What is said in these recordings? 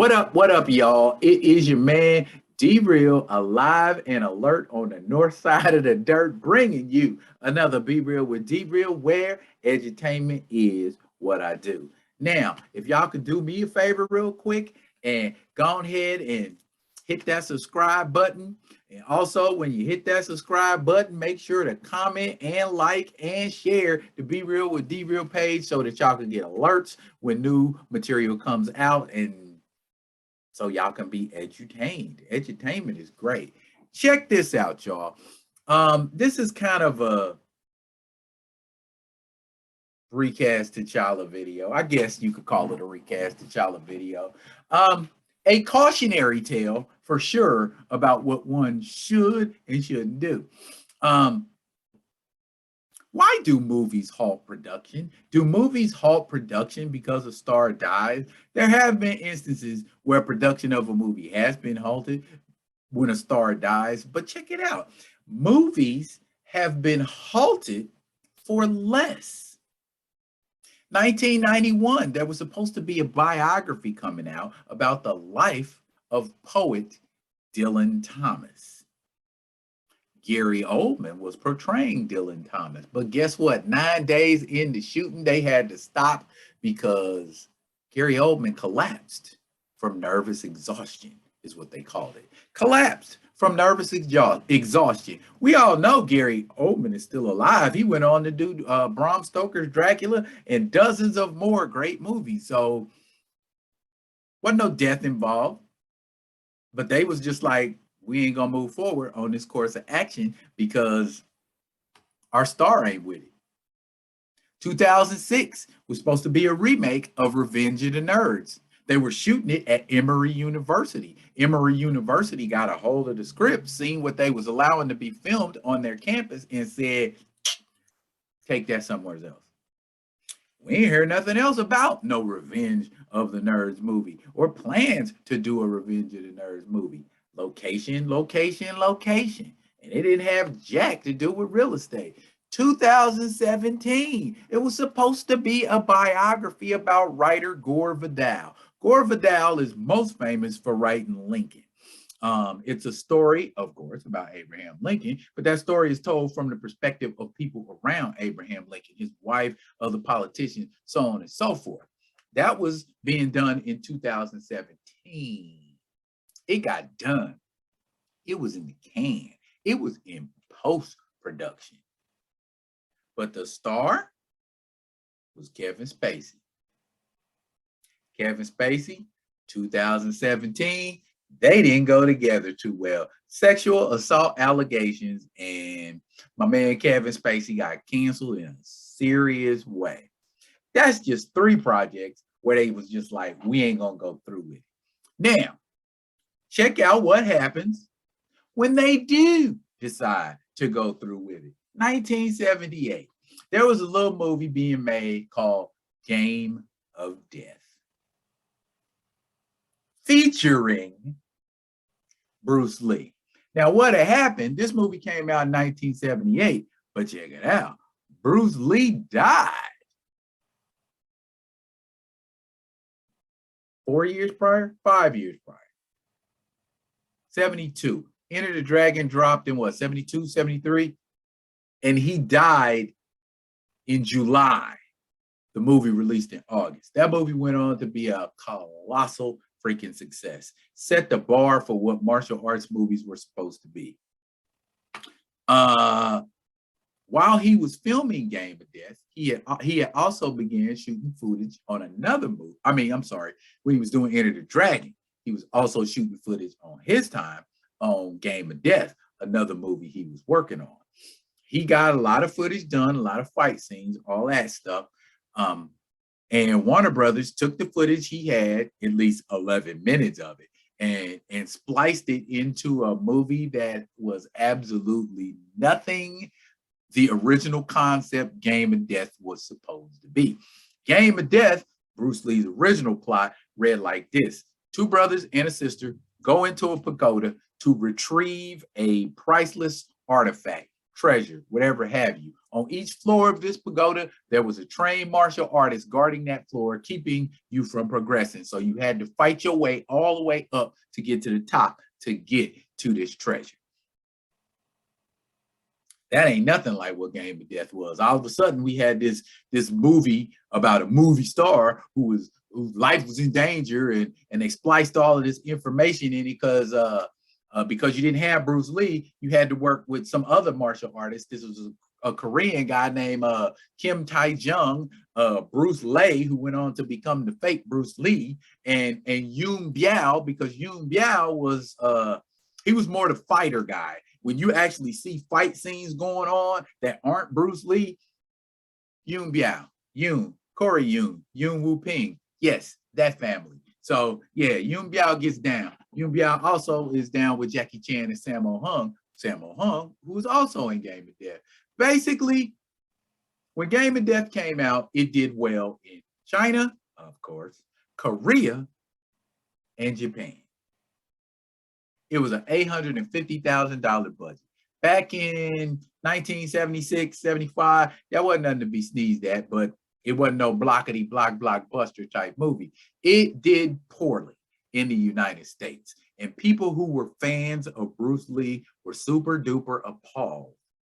What up, y'all? It is your man, D-Real, alive and alert on the north side of the dirt, bringing you another Be Real with D-Real, where edutainment is what I do. Now, if y'all could do me a favor real quick and go ahead and hit that subscribe button. And also, when you hit that subscribe button, make sure to comment and like and share the Be Real with D-Real page so that y'all can get alerts when new material comes out and so y'all can be edutained. Edutainment is great. Check this out, y'all. This is kind of a RecastTchalla video. I guess you could call it a RecastTchalla video. A cautionary tale for sure about what one should and shouldn't do. Why do movies halt production? Do movies halt production because a star dies? There have been instances where production of a movie has been halted when a star dies, but check it out. Movies have been halted for less. 1991, there was supposed to be a biography coming out about the life of poet Dylan Thomas. Gary Oldman was portraying Dylan Thomas. But guess what? 9 days into shooting, they had to stop because Gary Oldman collapsed from nervous exhaustion, is what they called it. Collapsed from nervous exhaustion. We all know Gary Oldman is still alive. He went on to do Bram Stoker's Dracula and dozens of more great movies. So wasn't no death involved. But they was just like, we ain't gonna move forward on this course of action because our star ain't with it. 2006 was supposed to be a remake of Revenge of the Nerds. They were shooting it at Emory University. Emory University got a hold of the script, seen what they was allowing to be filmed on their campus, and said, take that somewhere else. We ain't heard nothing else about no Revenge of the Nerds movie or plans to do a Revenge of the Nerds movie. Location, location, location. And it didn't have jack to do with real estate. 2017, it was supposed to be a biography about writer Gore Vidal. Gore Vidal is most famous for writing Lincoln. It's a story, of course, about Abraham Lincoln, but that story is told from the perspective of people around Abraham Lincoln, his wife, other politicians, so on and so forth. That was being done in 2017. It got done. It was in the can. It was in post-production. But the star was Kevin Spacey. Kevin Spacey, 2017, they didn't go together too well. Sexual assault allegations, and my man Kevin Spacey got canceled in a serious way. That's just 3 projects where they was just like, we ain't gonna go through with it. Now, check out what happens when they do decide to go through with it. 1978, there was a little movie being made called Game of Death, featuring Bruce Lee. Now, what had happened, this movie came out in 1978, but check it out. Bruce Lee died 4 years prior, 5 years prior. 72. Enter the Dragon dropped in what, 72, 73? And he died in July. The movie released in August. That movie went on to be a colossal freaking success. Set the bar for what martial arts movies were supposed to be. While he was filming Game of Death, he had also began shooting footage on another movie. When he was doing Enter the Dragon, he was also shooting footage on his time on Game of Death, another movie he was working on. He got a lot of footage done, a lot of fight scenes, all that stuff. And Warner Brothers took the footage he had, at least 11 minutes of it, and spliced it into a movie that was absolutely nothing the original concept Game of Death was supposed to be. Game of Death, Bruce Lee's original plot, read like this. 2 brothers and a sister go into a pagoda to retrieve a priceless artifact. treasure, whatever have you. On each floor of this pagoda, there was a trained martial artist guarding that floor, keeping you from progressing. So you had to fight your way all the way up to get to the top to get to this treasure. That ain't nothing like what Game of Death was. All of a sudden, we had this movie about a movie star whose life was in danger, and they spliced all of this information in it because you didn't have Bruce Lee, you had to work with some other martial artists. This was a Korean guy named Kim Tae-jung, Bruce Lee, who went on to become the fake Bruce Lee, and Yoon Biao, because Yoon Biao was he was more the fighter guy. When you actually see fight scenes going on that aren't Bruce Lee, Yoon Biao, Corey Yoon Woo Ping, yes, that family. So yeah, Yoon Biao gets down. Yoon Biao also is down with Jackie Chan and Sammo Hung, who was also in Game of Death. Basically, when Game of Death came out, it did well in China, of course, Korea, and Japan. It was an $850,000 budget. Back in 1976, 75, that wasn't nothing to be sneezed at, but it wasn't no blockbuster type movie. It did poorly in the United States. And people who were fans of Bruce Lee were super duper appalled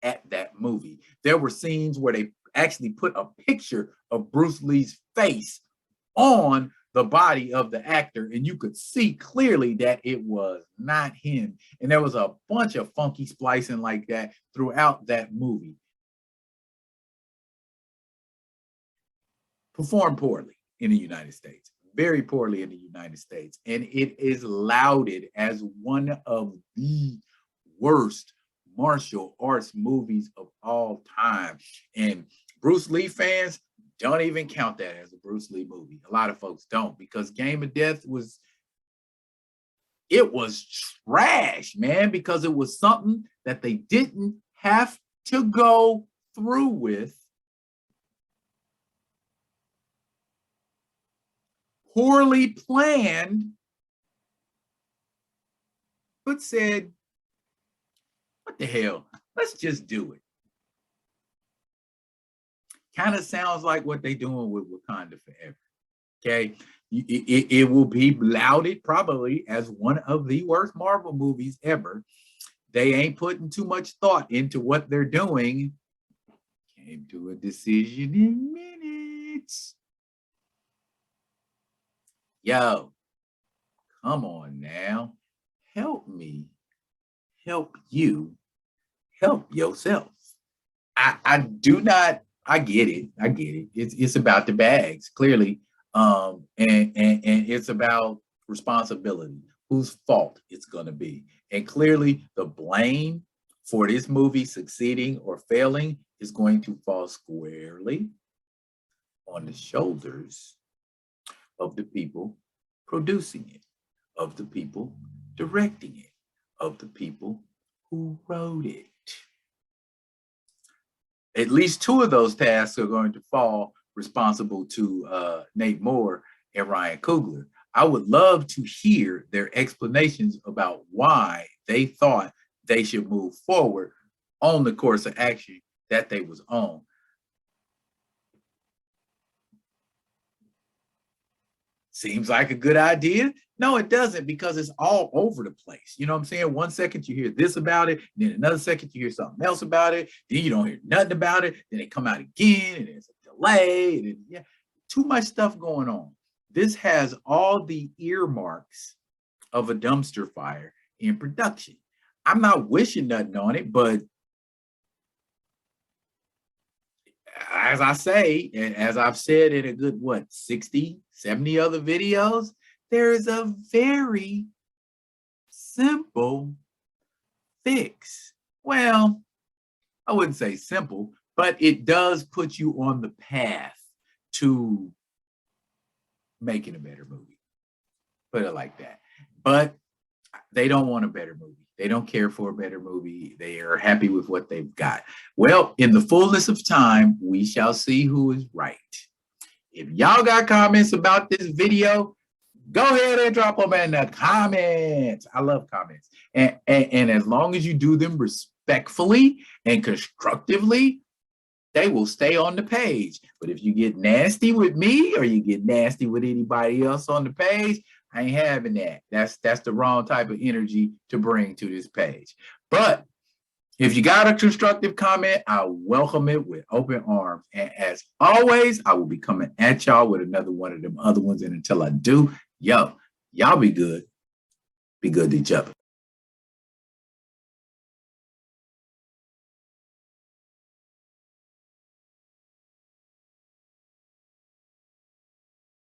at that movie. There were scenes where they actually put a picture of Bruce Lee's face on the body of the actor, and you could see clearly that it was not him. And there was a bunch of funky splicing like that throughout that movie. Performed poorly in the United States, very poorly in the United States. And it is lauded as one of the worst martial arts movies of all time. And Bruce Lee fans don't even count that as a Bruce Lee movie. A lot of folks don't, because Game of Death was trash, man, because it was something that they didn't have to go through with. Poorly planned, but said, what the hell? Let's just do it. Kind of sounds like what they're doing with Wakanda Forever. Okay, it will be lauded probably as one of the worst Marvel movies ever. They ain't putting too much thought into what they're doing. Came to a decision in minutes. Yo, come on now. Help me. Help you. Help yourself. I get it. It's about the bags, clearly. And it's about responsibility, whose fault it's going to be. And clearly the blame for this movie succeeding or failing is going to fall squarely on the shoulders of the people producing it, of the people directing it, of the people who wrote it. At least two of those tasks are going to fall responsible to Nate Moore and Ryan Coogler. I would love to hear their explanations about why they thought they should move forward on the course of action that they was on. Seems like a good idea. No, it doesn't, because it's all over the place. You know what I'm saying? One second you hear this about it, then another second you hear something else about it, then you don't hear nothing about it, then it come out again, and there's a delay, and yeah, too much stuff going on. This has all the earmarks of a dumpster fire in production. I'm not wishing nothing on it, but as I say, and as I've said in a good, 60, 70 other videos, there is a very simple fix. Well, I wouldn't say simple, but it does put you on the path to making a better movie. Put it like that. But they don't want a better movie. They don't care for a better movie. They are happy with what they've got. Well, in the fullness of time, we shall see who is right. If y'all got comments about this video, go ahead and drop them in the comments. I love comments. And as long as you do them respectfully and constructively, they will stay on the page. But if you get nasty with me or you get nasty with anybody else on the page, I ain't having that. That's the wrong type of energy to bring to this page. But if you got a constructive comment, I welcome it with open arms. And as always, I will be coming at y'all with another one of them other ones. And until I do, y'all be good. Be good to each other.